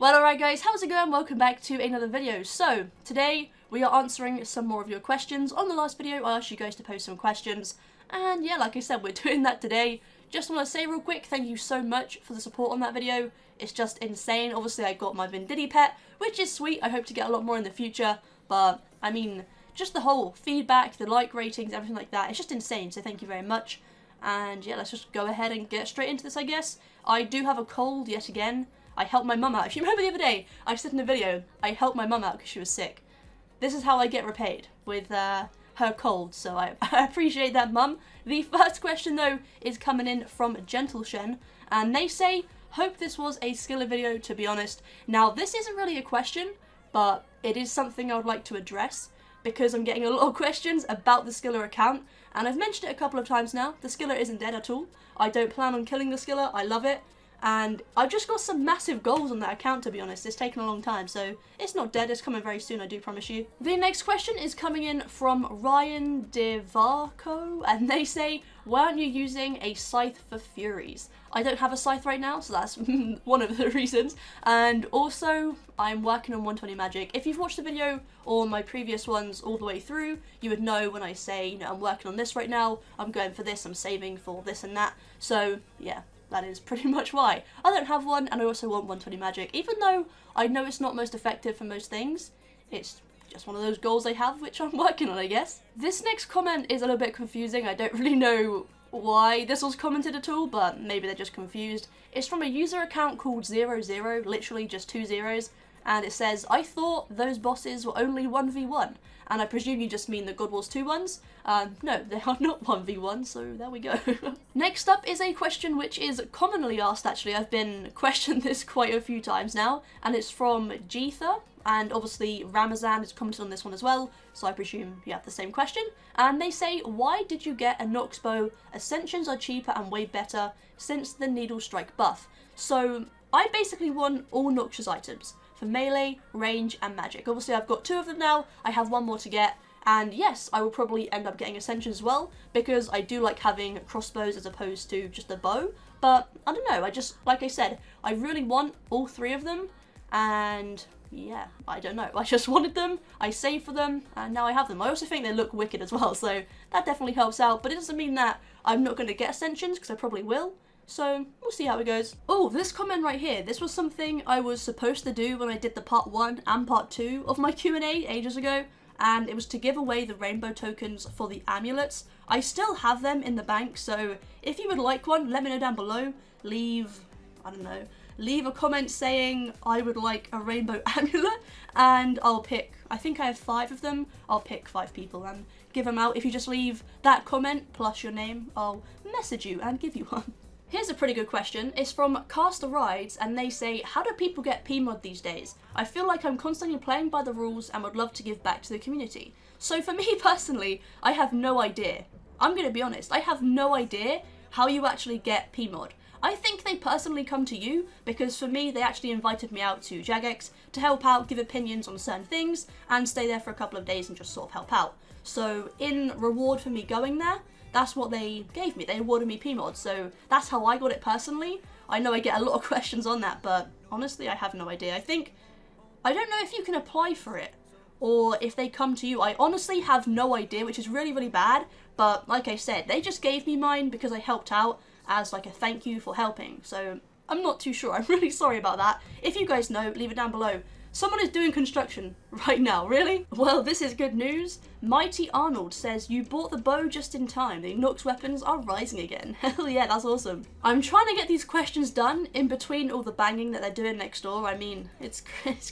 Well, alright guys, how's it going? Welcome back to another video. So, today we are answering some more of your questions. On the last video, I asked you guys to post some questions, and yeah, like I said, we're doing that today. Just want to say real quick, thank you so much for the support on that video. It's just insane. Obviously, I got my Bandit pet, which is sweet. I hope to get a lot more in the future, but I mean, just the whole feedback, the like ratings, everything like that, it's just insane, so thank you very much. And yeah, let's just go ahead and get straight into this, I guess. I do have a cold yet again. I helped my mum out. If you remember the other day, I said in a video, I helped my mum out because she was sick. This is how I get repaid, with her cold, so I appreciate that, mum. The first question, though, is coming in from Gentle Shen, and they say, hope this was a skiller video, to be honest. Now, this isn't really a question, but it is something I would like to address, because I'm getting a lot of questions about the skiller account, and I've mentioned it a couple of times now. The skiller isn't dead at all. I don't plan on killing the skiller. I love it. And I've just got some massive goals on that account, to be honest. It's taken a long time, so it's not dead. It's coming very soon, I do promise you. The next question is coming in from Ryan DeVarco, and they say, why aren't you using a scythe for Furies? I don't have a scythe right now, so that's one of the reasons. And also, I'm working on 120 magic. If you've watched the video or my previous ones all the way through, you would know when I say, you know, I'm working on this right now, I'm going for this, I'm saving for this and that. So, yeah. That is pretty much why. I don't have one, and I also want 120 magic. Even though I know it's not most effective for most things, it's just one of those goals I have, which I'm working on, I guess. This next comment is a little bit confusing. I don't really know why this was commented at all, but maybe they're just confused. It's from a user account called 00, literally just 2 zeros, and it says, I thought those bosses were only 1v1. And I presume you just mean the God Wars 2 ones? No, they are not 1v1, so there we go. Next up is a question which is commonly asked, actually. I've been questioned this quite a few times now, and it's from Geetha, and obviously Ramazan has commented on this one as well, so I presume you have the same question. And they say, why did you get a Nox bow? Ascensions are cheaper and way better since the Needle Strike buff. So I basically want all Noxious items. For melee, range, and magic. Obviously, I've got 2 of them now. I have 1 more to get. And yes, I will probably end up getting Ascensions as well, because I do like having crossbows as opposed to just a bow. But, I don't know, like I said, I really want all 3 of them. And, yeah, I don't know. I just wanted them, I saved for them, and now I have them. I also think they look wicked as well, so that definitely helps out. But it doesn't mean that I'm not going to get Ascensions, because I probably will. So, we'll see how it goes. Oh, this comment right here, this was something I was supposed to do when I did the part 1 and part 2 of my Q&A ages ago, and it was to give away the rainbow tokens for the amulets. I still have them in the bank, so if you would like one, let me know down below. Leave a comment saying I would like a rainbow amulet, and I'll pick, I think I have 5 of them, I'll pick 5 people and give them out. If you just leave that comment plus your name, I'll message you and give you one. Here's a pretty good question. It's from Caster Rides, and they say, how do people get Pmod these days? I feel like I'm constantly playing by the rules and would love to give back to the community. So for me personally, I have no idea. I'm going to be honest, I have no idea how you actually get Pmod. I think they personally come to you, because for me, they actually invited me out to Jagex to help out, give opinions on certain things, and stay there for a couple of days and just sort of help out. So in reward for me going there, that's what they gave me. They awarded me Pmod, so that's how I got it personally. I know I get a lot of questions on that, but honestly, I have no idea. I don't know if you can apply for it, or if they come to you. I honestly have no idea, which is really, really bad, but like I said, they just gave me mine because I helped out as like a thank you for helping, so I'm not too sure. I'm really sorry about that. If you guys know, leave it down below. Someone is doing construction right now, really? Well, this is good news. Mighty Arnold says, you bought the bow just in time. The Nox weapons are rising again. Hell yeah, that's awesome. I'm trying to get these questions done in between all the banging that they're doing next door. I mean, it's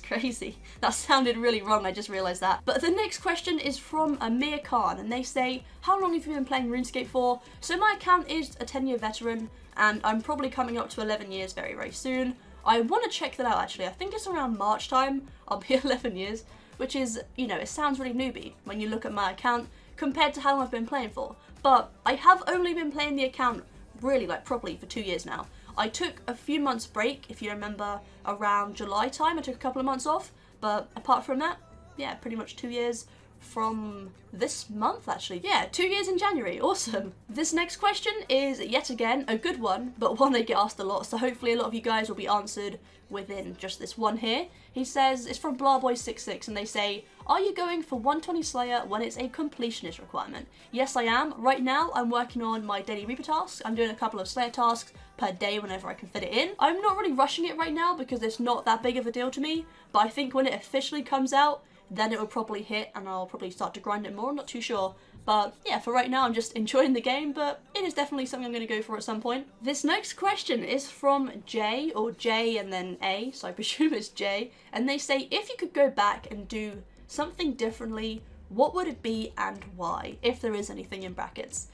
crazy. That sounded really wrong, I just realized that. But the next question is from Amir Khan, and they say, how long have you been playing RuneScape for? So my account is a 10-year veteran, and I'm probably coming up to 11 years very, very soon. I want to check that out, actually. I think it's around March time. I'll be 11 years, which is, you know, it sounds really newbie when you look at my account compared to how long I've been playing for. But I have only been playing the account really, like, properly for 2 years now. I took a few months break, if you remember, around July time. I took a couple of months off, but apart from that, yeah, pretty much 2 years from this month, actually. Yeah, 2 years in January. Awesome. This next question is yet again a good one, but one I get asked a lot, so hopefully a lot of you guys will be answered within just this one here. He says, it's from Blahboy66, and they say, are you going for 120 Slayer when it's a completionist requirement? Yes, I am. Right now, I'm working on my daily Reaper tasks. I'm doing a couple of Slayer tasks per day whenever I can fit it in. I'm not really rushing it right now because it's not that big of a deal to me, but I think when it officially comes out, then it will probably hit and I'll probably start to grind it more. I'm not too sure. But yeah, for right now I'm just enjoying the game, but it is definitely something I'm going to go for at some point. This next question is from J, or J and then A, so I presume it's J. And they say, if you could go back and do something differently, what would it be and why? If there is anything in brackets.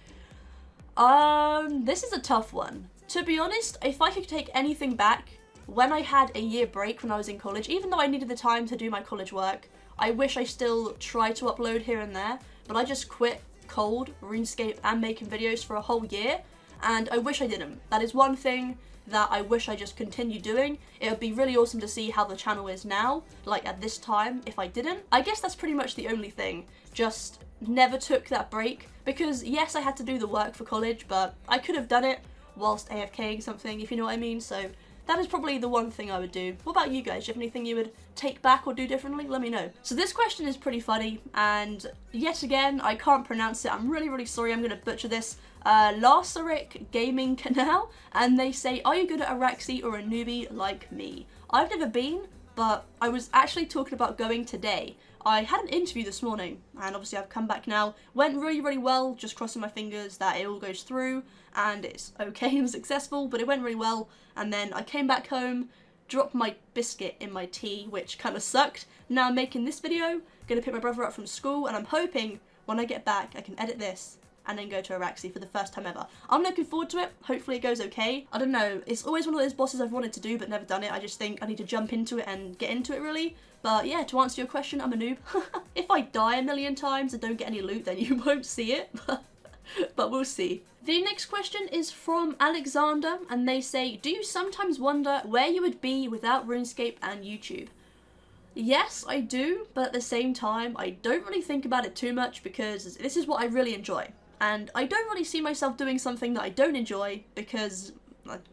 This is a tough one. To be honest, if I could take anything back, when I had a year break when I was in college, even though I needed the time to do my college work, I wish I still tried to upload here and there, but I just quit cold RuneScape and making videos for a whole year, and I wish I didn't. That is one thing that I wish I just continued doing. It would be really awesome to see how the channel is now, like at this time, if I didn't. I guess that's pretty much the only thing. Just never took that break, because yes, I had to do the work for college, but I could have done it whilst AFKing something, if you know what I mean, so that is probably the one thing I would do. What about you guys? Do you have anything you would take back or do differently? Let me know. So this question is pretty funny, and yet again, I can't pronounce it. I'm really, really sorry. I'm going to butcher this. Larsaric Gaming Canal, and they say, are you good at Araxi or a newbie like me? I've never been, but I was actually talking about going today. I had an interview this morning, and obviously I've come back now. Went really, really well, just crossing my fingers that it all goes through, and it's okay and successful, but it went really well. And then I came back home, dropped my biscuit in my tea, which kind of sucked. Now I'm making this video, gonna pick my brother up from school, and I'm hoping when I get back I can edit this and then go to Araxi for the first time ever. I'm looking forward to it. Hopefully it goes okay. I don't know, it's always one of those bosses I've wanted to do but never done it. I just think I need to jump into it and get into it really. But yeah, to answer your question, I'm a noob. If I die a million times and don't get any loot, then you won't see it. But we'll see. The next question is from Alexander, and they say, do you sometimes wonder where you would be without RuneScape and YouTube? Yes, I do, but at the same time, I don't really think about it too much because this is what I really enjoy. And I don't really see myself doing something that I don't enjoy because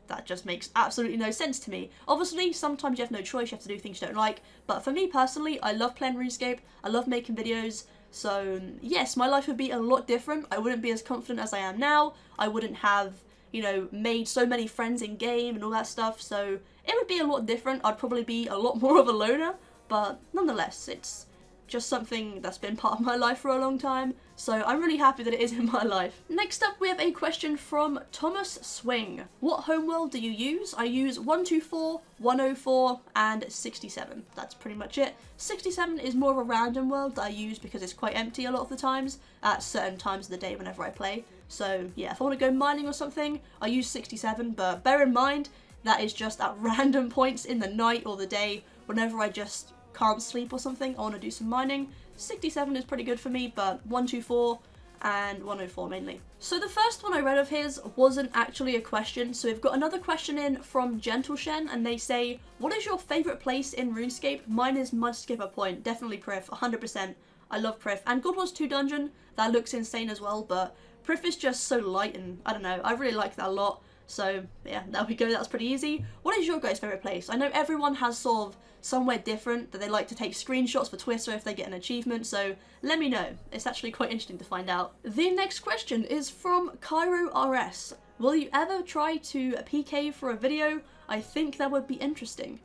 that just makes absolutely no sense to me. Obviously, sometimes you have no choice, you have to do things you don't like, but for me personally, I love playing RuneScape, I love making videos, so yes, my life would be a lot different. I wouldn't be as confident as I am now, I wouldn't have, you know, made so many friends in game and all that stuff, so it would be a lot different. I'd probably be a lot more of a loner, but nonetheless, it's just something that's been part of my life for a long time, so I'm really happy that it is in my life. Next up, we have a question from Thomas Swing. What homeworld do you use? I use 124, 104, and 67. That's pretty much it. 67 is more of a random world that I use because it's quite empty a lot of the times, at certain times of the day whenever I play. So yeah, if I want to go mining or something, I use 67, but bear in mind, that is just at random points in the night or the day, whenever I just can't sleep or something, I want to do some mining. 67 is pretty good for me, but 124 and 104 mainly. So the first one I read of his wasn't actually a question, so we've got another question in from Gentleshen, and they say, what is your favourite place in RuneScape? Mine is Mudskipper Point, definitely Prif, 100%. I love Prif, and God Wars 2 Dungeon, that looks insane as well, but Prif is just so light and I don't know, I really like that a lot. So yeah, there we go, that's pretty easy. What is your guys' favourite place? I know everyone has sort of somewhere different that they like to take screenshots for Twitter if they get an achievement, so let me know. It's actually quite interesting to find out. The next question is from Cairo RS. Will you ever try to PK for a video? I think that would be interesting.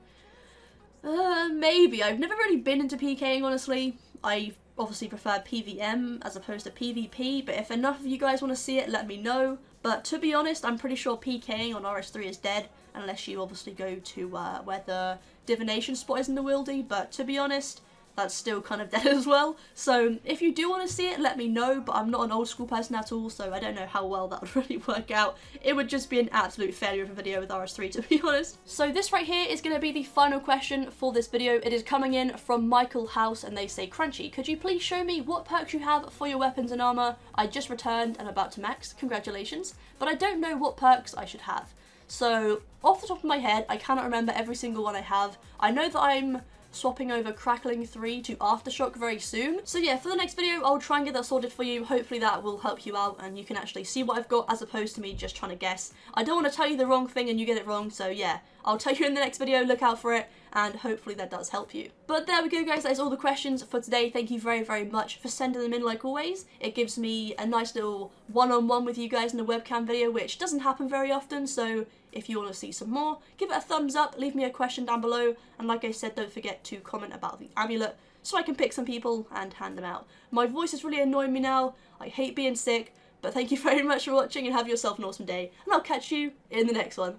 Maybe. I've never really been into PKing, honestly. I obviously prefer PVM as opposed to PvP, but if enough of you guys want to see it, let me know. But to be honest, I'm pretty sure PKing on RS3 is dead, unless you obviously go to where the divination spot is in the Wildy, but to be honest, that's still kind of dead as well. So if you do want to see it, let me know, but I'm not an old school person at all, so I don't know how well that would really work out. It would just be an absolute failure of a video with RS3, to be honest. So this right here is going to be the final question for this video. It is coming in from Michael House, and they say, Crunchie, could you please show me what perks you have for your weapons and armor? I just returned and about to max, congratulations, but I don't know what perks I should have. So off the top of my head, I cannot remember every single one I have. I know that I'm swapping over Crackling 3 to Aftershock very soon. So yeah, for the next video, I'll try and get that sorted for you. Hopefully that will help you out and you can actually see what I've got as opposed to me just trying to guess. I don't want to tell you the wrong thing and you get it wrong, so yeah, I'll tell you in the next video, look out for it, and hopefully that does help you. But there we go guys, that is all the questions for today. Thank you very, very much for sending them in like always. It gives me a nice little one-on-one with you guys in a webcam video, which doesn't happen very often, so if you want to see some more, give it a thumbs up, leave me a question down below, and like I said, don't forget to comment about the amulet so I can pick some people and hand them out. My voice is really annoying me now, I hate being sick, but thank you very much for watching and have yourself an awesome day, and I'll catch you in the next one.